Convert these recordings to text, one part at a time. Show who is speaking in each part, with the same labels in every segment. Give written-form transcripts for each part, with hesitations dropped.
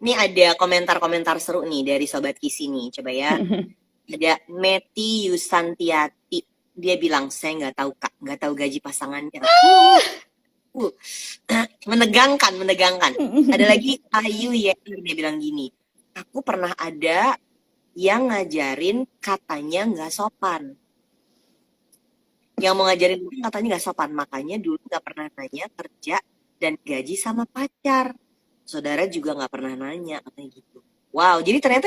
Speaker 1: Nih ada komentar-komentar seru nih dari Sobat Kisi nih. Coba ya. Ada Meti Yusantiati. Dia bilang, saya nggak tahu Kak, nggak tahu gaji pasangannya. Menegangkan. Ada lagi Ayu ya, dia bilang gini. Aku pernah ada yang ngajarin katanya nggak sopan. Yang mau ngajarin katanya nggak sopan. Makanya dulu nggak pernah nanya kerja dan gaji sama pacar. Saudara juga nggak pernah nanya katanya gitu. Wow, jadi ternyata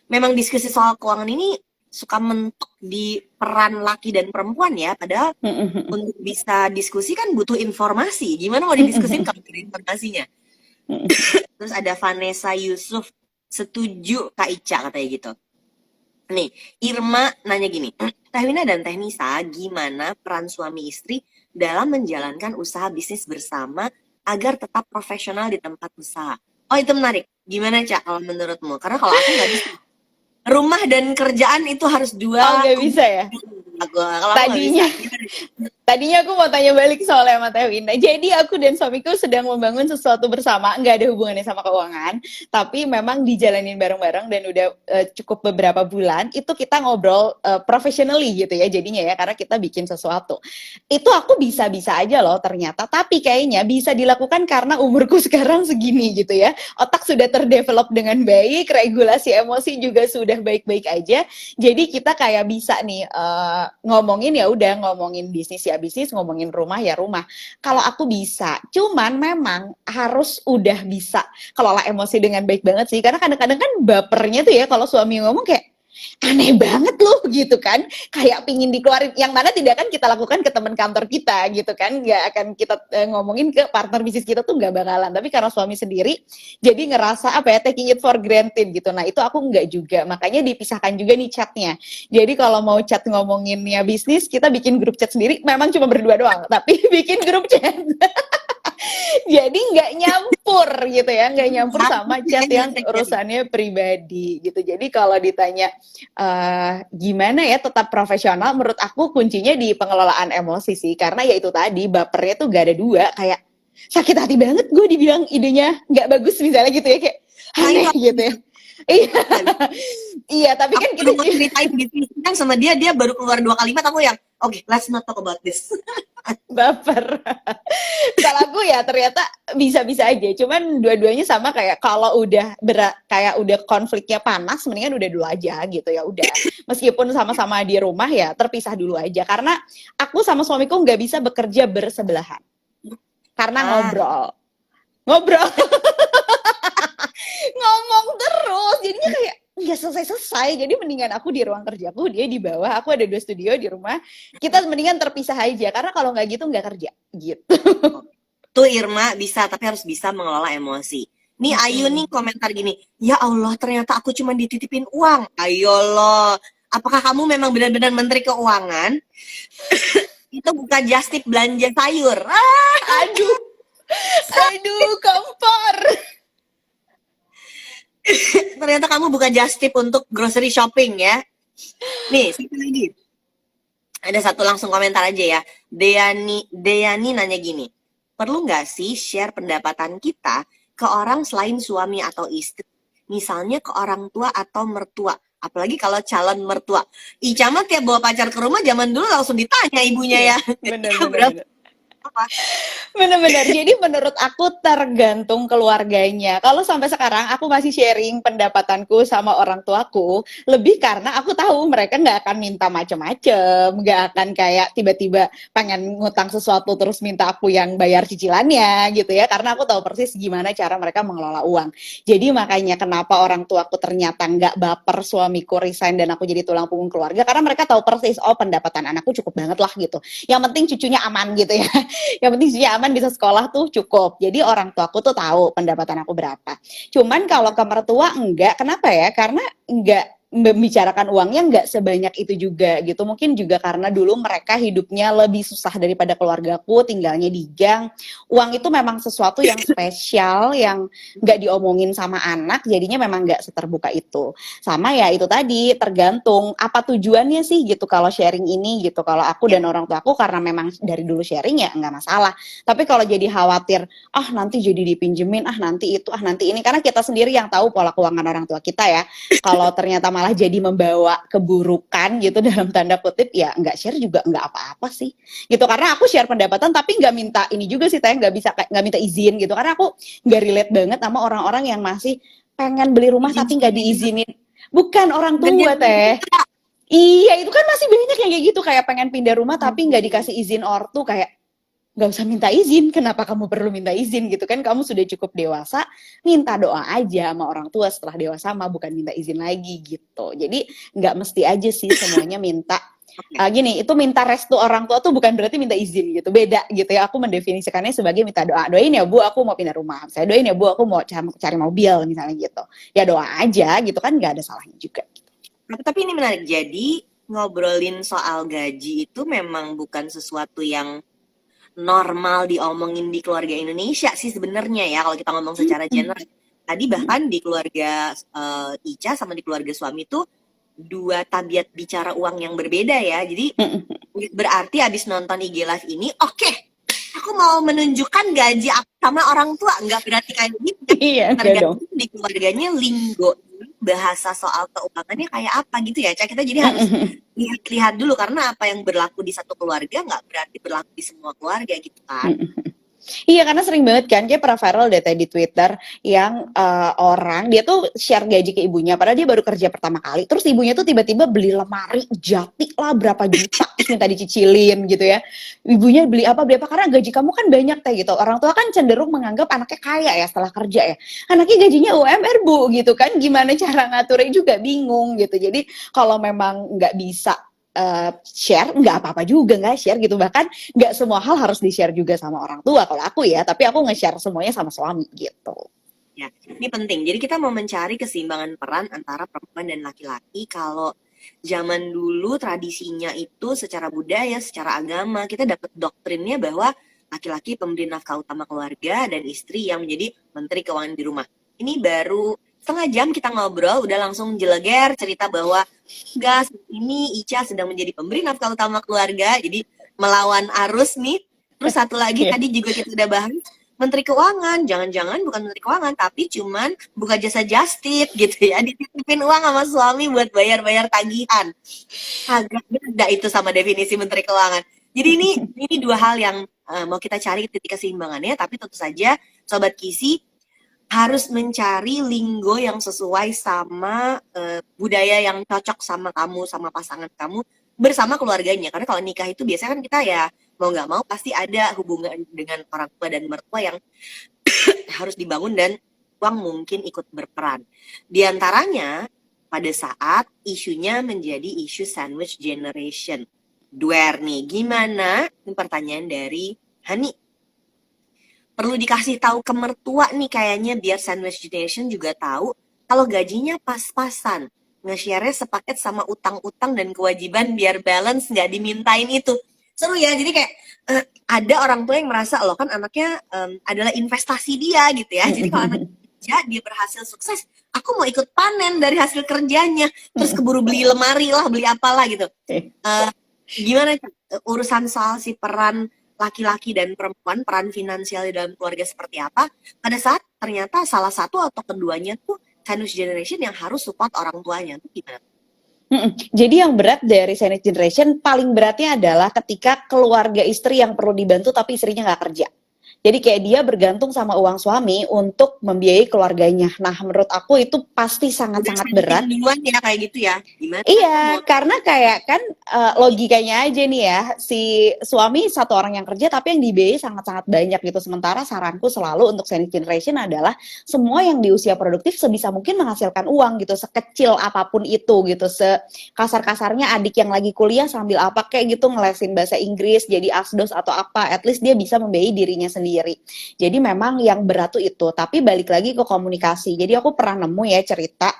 Speaker 1: memang diskusi soal keuangan ini suka mentok di peran laki dan perempuan ya. Padahal untuk bisa diskusi kan butuh informasi. Gimana mau didiskusin kalau tidak ada informasinya? Terus ada Vanessa Yusuf, setuju Kak Ica katanya gitu. Nih, Irma nanya gini, Teh Wina dan Teh Nisa, gimana peran suami istri dalam menjalankan usaha bisnis bersama agar tetap profesional di tempat usaha? Oh, itu menarik. Gimana, Cak, kalau menurutmu? Karena kalau aku nggak bisa. Rumah dan kerjaan itu harus dua.
Speaker 2: Oh, nggak bisa ya?
Speaker 1: Kalau aku nggak bisa.
Speaker 2: Tadinya aku mau tanya balik soalnya sama Teh Winda. Jadi aku dan suamiku sedang membangun sesuatu bersama, nggak ada hubungannya sama keuangan, tapi memang dijalanin bareng-bareng dan udah cukup beberapa bulan. Itu kita ngobrol professionally gitu ya jadinya ya, karena kita bikin sesuatu. Itu aku bisa-bisa aja loh ternyata, tapi kayaknya bisa dilakukan karena umurku sekarang segini gitu ya. Otak sudah terdevelop dengan baik, regulasi emosi juga sudah baik-baik aja. Jadi kita kayak bisa nih ngomongin ya udah, ngomongin bisnis ya bisnis, ngomongin rumah ya rumah. Kalau aku bisa, cuman memang harus udah bisa kelola emosi dengan baik banget sih. Karena kadang-kadang kan bapernya tuh ya kalau suami ngomong kayak aneh banget loh gitu kan, kayak pingin dikeluarin, yang mana tidak akan kita lakukan ke teman kantor kita gitu kan, nggak akan kita ngomongin ke partner bisnis kita tuh nggak bakalan, tapi karena suami sendiri jadi ngerasa apa ya, taking it for granted gitu. Nah itu aku nggak juga, makanya dipisahkan juga nih chatnya. Jadi kalau mau chat ngomonginnya bisnis, kita bikin grup chat sendiri, memang cuma berdua doang, tapi bikin grup chat. Jadi nggak nyampur gitu ya, nggak nyampur sama chat yang urusannya pribadi gitu. Jadi kalau ditanya gimana ya tetap profesional, menurut aku kuncinya di pengelolaan emosi sih. Karena ya itu tadi, bapernya tuh gak ada dua, kayak sakit hati banget gue dibilang idenya nggak bagus misalnya gitu ya, kayak aneh gitu ya. Iya, tapi kan kita
Speaker 1: mau ceritain bisnis kan sama dia baru keluar 2 kalimat, aku yang oke, let's not talk about this.
Speaker 2: Baper. Kalau aku ya ternyata bisa-bisa aja. Cuman dua-duanya sama, kayak kalau udah kayak udah konfliknya panas, mendingan udah dulu aja gitu ya udah. Meskipun sama-sama di rumah ya terpisah dulu aja. Karena aku sama suamiku nggak bisa bekerja bersebelahan. Karena ngobrol. Ngomong terus. Jadinya kayak nggak selesai-selesai. Jadi mendingan aku di ruang kerjaku, dia di bawah. Aku ada 2 studio di rumah. Kita mendingan terpisah aja. Karena kalau nggak gitu nggak kerja. Gitu.
Speaker 1: Tuh Irma bisa, tapi harus bisa mengelola emosi. Nih Ayu nih komentar gini, ya Allah ternyata aku cuma dititipin uang. Ayo loh, apakah kamu memang benar-benar menteri keuangan? Itu bukan just tip belanja sayur.
Speaker 2: Aduh, kompor.
Speaker 1: Ternyata kamu bukan just tip untuk grocery shopping ya. Nih, satu lagi. Ada satu langsung komentar aja ya. Deyani nanya gini, perlu nggak sih share pendapatan kita ke orang selain suami atau istri? Misalnya ke orang tua atau mertua. Apalagi kalau calon mertua. Ica mah tiap bawa pacar ke rumah zaman dulu langsung ditanya ibunya ya.
Speaker 2: Bener. Bener-bener. Jadi menurut aku tergantung keluarganya. Kalau sampai sekarang aku masih sharing pendapatanku sama orang tuaku, lebih karena aku tahu mereka nggak akan minta macem-macem, nggak akan kayak tiba-tiba pengen ngutang sesuatu terus minta aku yang bayar cicilannya gitu ya. Karena aku tahu persis gimana cara mereka mengelola uang. Jadi makanya kenapa orang tuaku ternyata nggak baper suamiku resign dan aku jadi tulang punggung keluarga, karena mereka tahu persis, oh pendapatan anakku cukup banget lah gitu. Yang penting cucunya aman gitu ya. Yang penting cucunya aman, bisa sekolah tuh cukup. Jadi orang tuaku tuh tahu pendapatan aku berapa. Cuman kalau ke mertua enggak, kenapa ya? Karena enggak membicarakan uangnya nggak sebanyak itu juga gitu. Mungkin juga karena dulu mereka hidupnya lebih susah daripada keluargaku, tinggalnya di gang. Uang itu memang sesuatu yang spesial, yang nggak diomongin sama anak, jadinya memang nggak seterbuka itu. Sama ya itu tadi, tergantung apa tujuannya sih gitu kalau sharing ini gitu. Kalau aku
Speaker 1: Ya,
Speaker 2: dan orang tua aku karena memang dari dulu sharing ya nggak masalah. Tapi kalau jadi khawatir, nanti jadi dipinjemin, nanti itu, nanti ini. Karena kita sendiri yang tahu pola keuangan orang tua kita ya. Kalau ternyata malah jadi membawa keburukan gitu dalam tanda kutip, ya nggak share juga nggak apa-apa sih. Gitu, karena aku share pendapatan tapi nggak minta ini juga sih, Teh, nggak bisa nggak minta izin gitu. Karena aku nggak relate banget sama orang-orang yang masih pengen beli rumah
Speaker 1: izin
Speaker 2: tapi nggak
Speaker 1: sendiri gitu.
Speaker 2: diizinin. Bukan orang
Speaker 1: Kerjaan
Speaker 2: tua,
Speaker 1: sendiri
Speaker 2: Teh.
Speaker 1: juga.
Speaker 2: Iya, itu kan masih banyak yang kayak gitu, kayak pengen pindah rumah tapi nggak
Speaker 1: Oh.
Speaker 2: dikasih izin ortu, kayak nggak usah minta izin, kenapa kamu perlu minta izin gitu kan, kamu sudah cukup dewasa, minta doa aja sama orang tua setelah dewasa mah, bukan minta izin lagi gitu. Jadi nggak mesti aja sih semuanya minta.
Speaker 1: Oke.
Speaker 2: Gini, itu minta restu orang tua tuh bukan berarti minta izin gitu, beda gitu ya. Aku mendefinisikannya sebagai minta doa, doain ya Bu aku mau pindah rumah, saya doain ya Bu aku mau cari mobil misalnya gitu. Ya doa aja gitu kan, nggak ada salahnya juga.
Speaker 1: Tapi ini menarik. Jadi ngobrolin soal gaji itu memang bukan sesuatu yang normal diomongin di keluarga Indonesia sih sebenarnya ya, kalau kita ngomong secara general. Tadi bahkan di keluarga Ica sama di keluarga suami tuh dua tabiat bicara uang yang berbeda ya. Jadi berarti abis nonton IG Live ini, oke, aku mau menunjukkan gaji aku sama orang tua. Nggak berarti kayak gitu kan.
Speaker 2: Iya, enggak dong.
Speaker 1: Tergantung di keluarganya linggo bahasa soal keuangannya kayak apa gitu ya, Ca. Kita jadi harus lihat dulu, karena apa yang berlaku di satu keluarga nggak berarti berlaku di semua keluarga gitu kan.
Speaker 2: Iya, karena sering banget kan, kayak pernah viral deh di Twitter yang orang dia tuh share gaji ke ibunya, padahal dia baru kerja pertama kali. Terus ibunya tuh tiba-tiba beli lemari jati lah berapa juta, terus minta dicicilin gitu ya. Ibunya beli apa karena gaji kamu kan banyak Teh gitu. Orang tua kan cenderung menganggap anaknya kaya ya setelah kerja ya. Anaknya gajinya UMR Bu gitu kan, gimana cara ngaturnya juga bingung gitu. Jadi kalau memang nggak bisa share, nggak apa-apa juga nggak share gitu. Bahkan nggak semua hal harus di-share juga sama orang tua kalau aku ya, tapi aku nge-share semuanya sama suami gitu.
Speaker 1: Ya, ini penting. Jadi kita mau mencari keseimbangan peran antara perempuan dan laki-laki. Kalau zaman dulu tradisinya itu secara budaya, secara agama, kita dapat doktrinnya bahwa laki-laki pemberi nafkah utama keluarga dan istri yang menjadi menteri keuangan di rumah. Ini baru setengah jam kita ngobrol, udah langsung jeleger cerita bahwa gas ini Ica sedang menjadi pemberi nafkah utama keluarga, jadi melawan arus nih. Terus satu lagi tadi juga kita udah bahas, Menteri Keuangan, jangan-jangan bukan Menteri Keuangan, tapi cuman buka jasa just tip gitu ya, dititipin uang sama suami buat bayar-bayar tagihan. Agak beda itu sama definisi Menteri Keuangan. Jadi ini dua hal yang mau kita cari titik keseimbangannya, tapi tentu saja Sobat Kisi harus mencari linggo yang sesuai sama budaya yang cocok sama kamu, sama pasangan kamu, bersama keluarganya. Karena kalau nikah itu biasanya kan kita ya mau nggak mau pasti ada hubungan dengan orang tua dan mertua yang harus dibangun, dan uang mungkin ikut berperan. Di antaranya pada saat isunya menjadi isu sandwich generation. Dware nih, gimana? Ini pertanyaan dari Hani. Perlu dikasih tahu ke mertua nih kayaknya, biar sandwich generation juga tahu kalau gajinya pas-pasan. Nge-share-nya sepaket sama utang-utang dan kewajiban biar balance, nggak dimintain itu. Seru ya, jadi kayak ada orang tua yang merasa loh kan anaknya adalah investasi dia gitu ya. Jadi kalau anak kerja, dia berhasil sukses, aku mau ikut panen dari hasil kerjanya. Terus keburu beli lemari lah, beli apalah gitu. Gimana urusan soal si peran laki-laki dan perempuan, peran finansial di dalam keluarga seperti apa, pada saat ternyata salah satu atau keduanya tuh sandwich generation yang harus support orang tuanya, tuh gimana?
Speaker 2: Jadi yang berat dari sandwich generation paling beratnya adalah ketika keluarga istri yang perlu dibantu tapi istrinya nggak kerja. Jadi kayak dia bergantung sama uang suami untuk membiayai keluarganya. Nah, menurut aku itu pasti sangat-sangat berat.
Speaker 1: Duluan ya kayak gitu ya. Gimana?
Speaker 2: Iya, karena kayak kan logikanya aja nih ya, si suami satu orang yang kerja tapi yang dibiayai sangat-sangat banyak gitu. Sementara saranku selalu untuk sandwich generation adalah semua yang di usia produktif sebisa mungkin menghasilkan uang gitu, sekecil apapun itu gitu. Sekasar-kasarnya adik yang lagi kuliah sambil apa kayak gitu ngelesin bahasa Inggris, jadi asdos atau apa, at least dia bisa membiayai dirinya sendiri sendiri. Jadi memang yang berat tuh itu. Tapi balik lagi ke komunikasi. Jadi aku pernah nemu ya cerita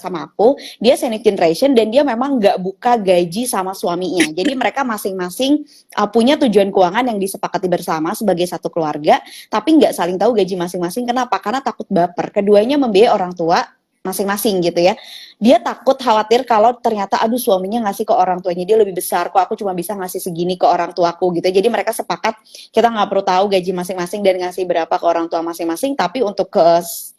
Speaker 2: sama aku, dia sandwich generation dan dia memang nggak buka gaji sama suaminya. Jadi mereka masing-masing punya tujuan keuangan yang disepakati bersama sebagai satu keluarga, tapi nggak saling tahu gaji masing-masing. Kenapa? Karena takut baper. Keduanya membiayai orang tua masing-masing gitu ya. Dia takut khawatir kalau ternyata aduh suaminya ngasih ke orang tuanya dia lebih besar, kok aku cuma bisa ngasih segini ke orang tuaku gitu. Jadi mereka sepakat kita nggak perlu tahu gaji masing-masing dan ngasih berapa ke orang tua masing-masing, tapi untuk ke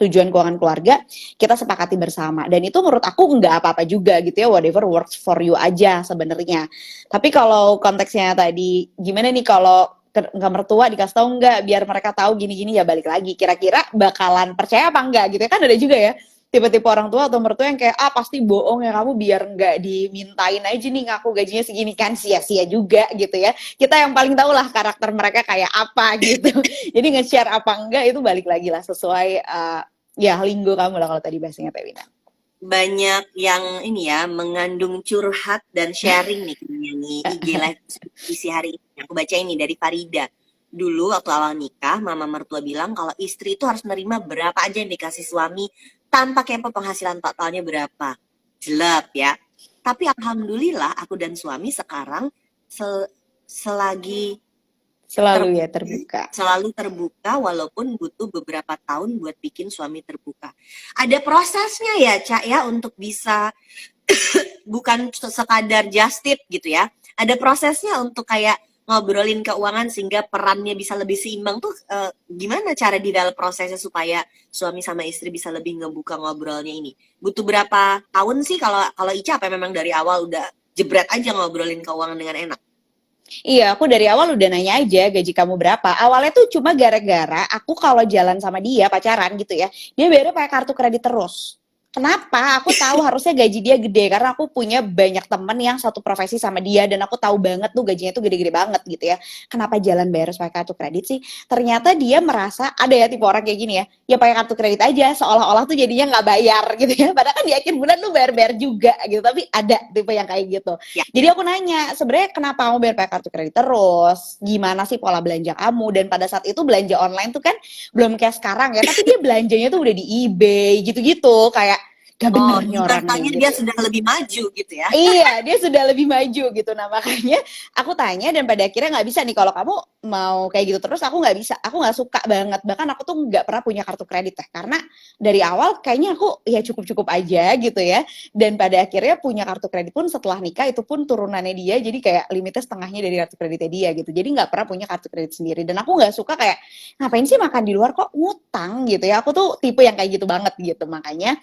Speaker 2: tujuan keuangan keluarga kita sepakati bersama. Dan itu menurut aku nggak apa-apa juga gitu ya, whatever works for you aja sebenarnya. Tapi kalau konteksnya tadi gimana nih kalau nggak mertua dikasih tahu nggak biar mereka tahu gini-gini, ya balik lagi kira-kira bakalan percaya apa enggak gitu ya, kan ada juga ya tipe-tipe orang tua atau mertua yang kayak pasti bohong ya kamu biar nggak dimintain aja nih ngaku gajinya segini, kan sia-sia juga gitu ya. Kita yang paling tahu lah karakter mereka kayak apa gitu. Jadi nge-share apa enggak itu balik lagi lah sesuai ya linggo kamu lah kalau tadi bahasanya Teh Wina.
Speaker 1: Banyak yang ini ya mengandung curhat dan sharing nih nih IG live isi hari ini. Aku baca ini dari Farida. Dulu waktu awal nikah, mama mertua bilang kalau istri itu harus menerima berapa aja yang dikasih suami tanpa kepo penghasilan totalnya berapa. Jelek ya. Tapi alhamdulillah aku dan suami sekarang selagi
Speaker 2: Selalu ya terbuka.
Speaker 1: Selalu terbuka walaupun butuh beberapa tahun buat bikin suami terbuka. Ada prosesnya ya, Cak ya, untuk bisa bukan sekadar just tip gitu ya. Ada prosesnya untuk kayak ngobrolin keuangan sehingga perannya bisa lebih seimbang tuh gimana cara di dalam prosesnya supaya suami sama istri bisa lebih ngebuka ngobrolnya ini. Butuh berapa tahun sih kalau Ica apa memang dari awal udah jebret aja ngobrolin keuangan dengan enak?
Speaker 2: Iya, aku dari awal udah nanya aja gaji kamu berapa. Awalnya tuh cuma gara-gara aku kalau jalan sama dia pacaran gitu ya, dia bayarnya pakai kartu kredit terus. Kenapa? Aku tahu harusnya gaji dia gede karena aku punya banyak temen yang satu profesi sama dia dan aku tahu banget tuh gajinya tuh gede-gede banget gitu ya. Kenapa jalan bayar pakai kartu kredit sih? Ternyata dia merasa ada ya tipe orang kayak gini ya. Ya pakai kartu kredit aja seolah-olah tuh jadinya nggak bayar gitu ya. Padahal kan di akhir bulan tuh bayar-bayar juga gitu. Tapi ada tipe yang kayak gitu.
Speaker 1: Ya.
Speaker 2: Jadi aku nanya, sebenarnya kenapa kamu bayar pakai kartu kredit terus? Gimana sih pola belanja kamu? Dan pada saat itu belanja online tuh kan belum kayak sekarang ya, tapi dia belanjanya tuh udah di eBay gitu-gitu, kayak gak bener nih orangnya gitu.
Speaker 1: Dia sudah lebih maju gitu ya.
Speaker 2: Iya, dia sudah lebih maju gitu. Nah makanya aku tanya dan pada akhirnya nggak bisa nih kalau kamu mau kayak gitu terus, aku nggak bisa, aku nggak suka banget. Bahkan aku tuh nggak pernah punya kartu kredit ya, karena dari awal kayaknya aku ya cukup-cukup aja gitu ya. Dan pada akhirnya punya kartu kredit pun setelah nikah itu pun turunannya dia, jadi kayak limitnya setengahnya dari kartu kreditnya dia gitu. Jadi nggak pernah punya kartu kredit sendiri. Dan aku nggak suka kayak ngapain sih makan di luar kok ngutang gitu ya. Aku tuh tipe yang kayak gitu banget gitu. Makanya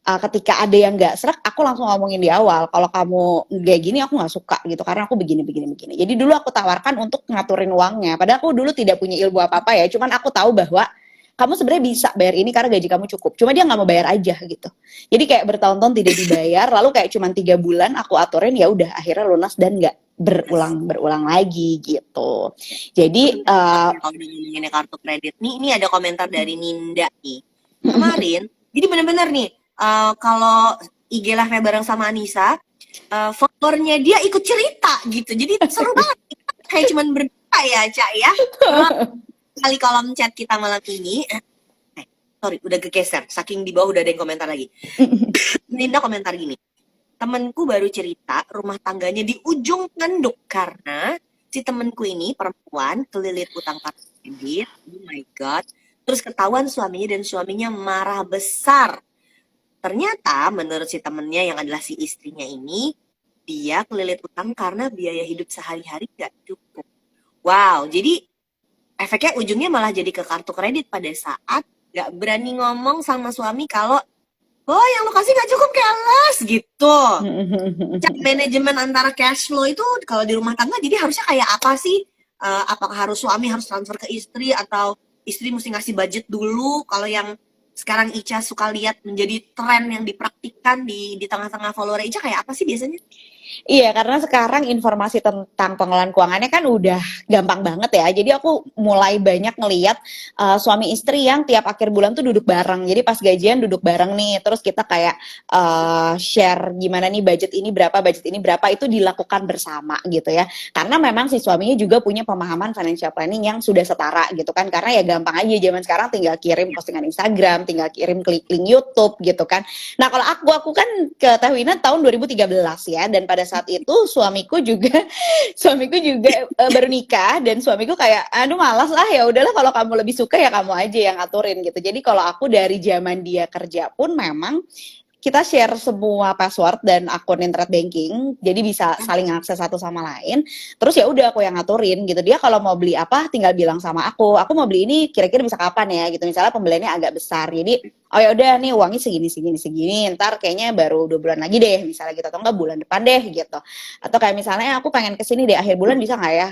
Speaker 2: ketika ada yang nggak serak, aku langsung ngomongin di awal. Kalau kamu kayak gini, aku nggak suka gitu, karena aku begini. Jadi dulu aku tawarkan untuk ngaturin uangnya. Padahal aku dulu tidak punya ilmu apa-apa ya. Cuman aku tahu bahwa kamu sebenarnya bisa bayar ini karena gaji kamu cukup. Cuma dia nggak mau bayar aja gitu. Jadi kayak bertahun-tahun tidak dibayar, lalu kayak cuma 3 bulan aku aturin, ya udah akhirnya lunas dan nggak berulang lagi gitu. Jadi
Speaker 1: kalau ngomongin kartu kredit nih, ini ada komentar dari Ninda nih. Kemarin, jadi benar-benar nih. Kalau IG live bareng sama Anissa, followernya dia ikut cerita gitu, jadi seru banget. Kayak cuman berdua ya, Cak ya. Kali kolom chat kita malam ini, sorry, udah kegeser, saking di bawah udah ada yang komentar lagi. Linda komentar gini, temenku baru cerita rumah tangganya di ujung tanduk karena si temenku ini perempuan kelilit utang kredit, oh my god, terus ketahuan suaminya dan suaminya marah besar. Ternyata menurut si temennya yang adalah si istrinya ini, dia kelilit utang karena biaya hidup sehari-hari gak cukup. Wow, jadi efeknya ujungnya malah jadi ke kartu kredit pada saat gak berani ngomong sama suami kalau yang lo kasih gak cukup keles gitu. Manajemen antara cash flow itu kalau di rumah tangga jadi harusnya kayak apa sih? Apakah harus suami harus transfer ke istri atau istri mesti ngasih budget dulu? Kalau yang sekarang Ica suka lihat menjadi tren yang dipraktikkan di tengah-tengah follower Ica kayak apa sih biasanya?
Speaker 2: Iya, karena sekarang informasi tentang pengelolaan keuangannya kan udah gampang banget ya. Jadi aku mulai banyak ngeliat suami istri yang tiap akhir bulan tuh duduk bareng. Jadi pas gajian duduk bareng nih, terus kita kayak share gimana nih budget ini berapa itu dilakukan bersama gitu ya. Karena memang si suaminya juga punya pemahaman financial planning yang sudah setara gitu kan. Karena ya gampang aja zaman sekarang tinggal kirim postingan Instagram, tinggal kirim klik link YouTube gitu kan. Nah, kalau aku kan ke Teh Wina tahun 2013 ya, dan pada saat itu suamiku juga suamiku juga baru nikah, dan suamiku kayak aduh malas lah, ya udahlah kalau kamu lebih suka ya kamu aja yang aturin gitu. Jadi kalau aku dari zaman dia kerja pun memang kita share semua password dan akun internet banking, jadi bisa saling akses satu sama lain. Terus ya udah aku yang ngaturin gitu. Dia kalau mau beli apa tinggal bilang sama aku mau beli ini kira-kira bisa kapan ya gitu. Misalnya pembeliannya agak besar, jadi oh ya udah nih uangnya segini, ntar kayaknya baru 2 bulan lagi deh misalnya gitu, atau enggak bulan depan deh gitu. Atau kayak misalnya aku pengen kesini deh akhir bulan bisa nggak ya?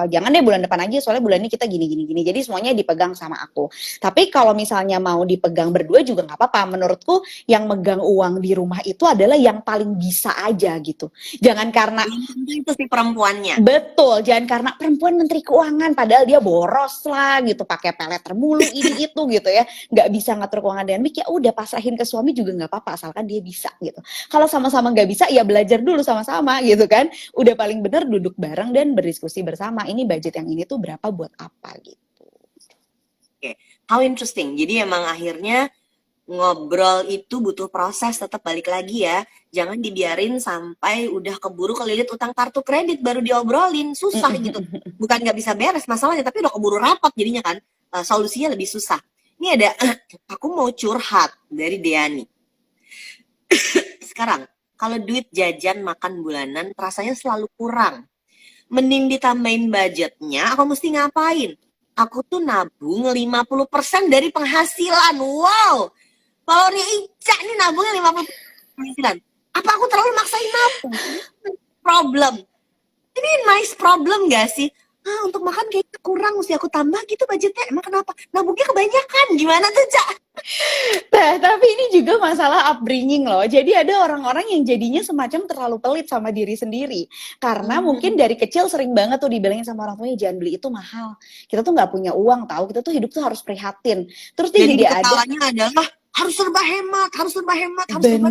Speaker 2: Jangan deh bulan depan aja soalnya bulan ini kita gini. Jadi semuanya dipegang sama aku. Tapi kalau misalnya mau dipegang berdua juga nggak apa-apa. Menurutku yang megang uang di rumah itu adalah yang paling bisa aja gitu. Jangan karena
Speaker 1: Itu si perempuannya.
Speaker 2: betul, jangan karena perempuan menteri keuangan padahal dia boros lah gitu, pakai pelet termulu ini itu gitu ya, nggak bisa ngatur keuangan dengan baik, ya udah pasrahin ke suami juga nggak apa-apa asalkan dia bisa gitu. Kalau sama-sama nggak bisa ya belajar dulu sama-sama gitu kan. Udah paling bener duduk bareng dan berdiskusi bersama. Ini budget yang ini tuh berapa buat apa gitu.
Speaker 1: Oke, how interesting. Jadi emang akhirnya ngobrol itu butuh proses, tetap balik lagi ya. Jangan dibiarin sampai udah keburu kelilit utang kartu kredit baru diobrolin, susah gitu. Bukan nggak bisa beres masalahnya, tapi udah keburu rapat jadinya kan. Solusinya lebih susah. Ini ada, aku mau curhat dari Deani. Sekarang, kalau duit jajan makan bulanan rasanya selalu kurang. Mending ditambahin budgetnya, aku mesti ngapain? Aku tuh nabung 50% dari penghasilan. Wow! Kalau nih Ica nih nabungnya 50%. Apa aku terlalu maksain nabung? Problem. Ini nice problem gak sih? Untuk makan kayaknya kurang, mesti aku tambah gitu budgetnya. Emang kenapa? Nabungnya kebanyakan. Gimana tuh, Cak?
Speaker 2: Nah, tapi ini juga masalah upbringing loh. Jadi ada orang-orang yang jadinya semacam terlalu pelit sama diri sendiri. Karena mungkin dari kecil sering banget tuh dibilangin sama orang tuanya, jangan beli itu mahal. Kita tuh nggak punya uang tahu. Kita tuh hidup tuh harus prihatin. Terus dia
Speaker 1: Jadi
Speaker 2: jadi ada
Speaker 1: ketawanya adalah harus serba hemat, harus serba hemat, harus serba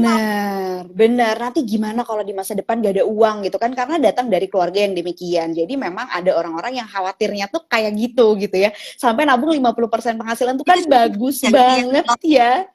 Speaker 2: benar. Nanti gimana kalau di masa depan gak ada uang gitu kan? Karena datang dari keluarga yang demikian. Jadi memang ada orang-orang yang khawatirnya tuh kayak gitu ya. Sampai nabung 50% penghasilan tuh kan bagus banget ya.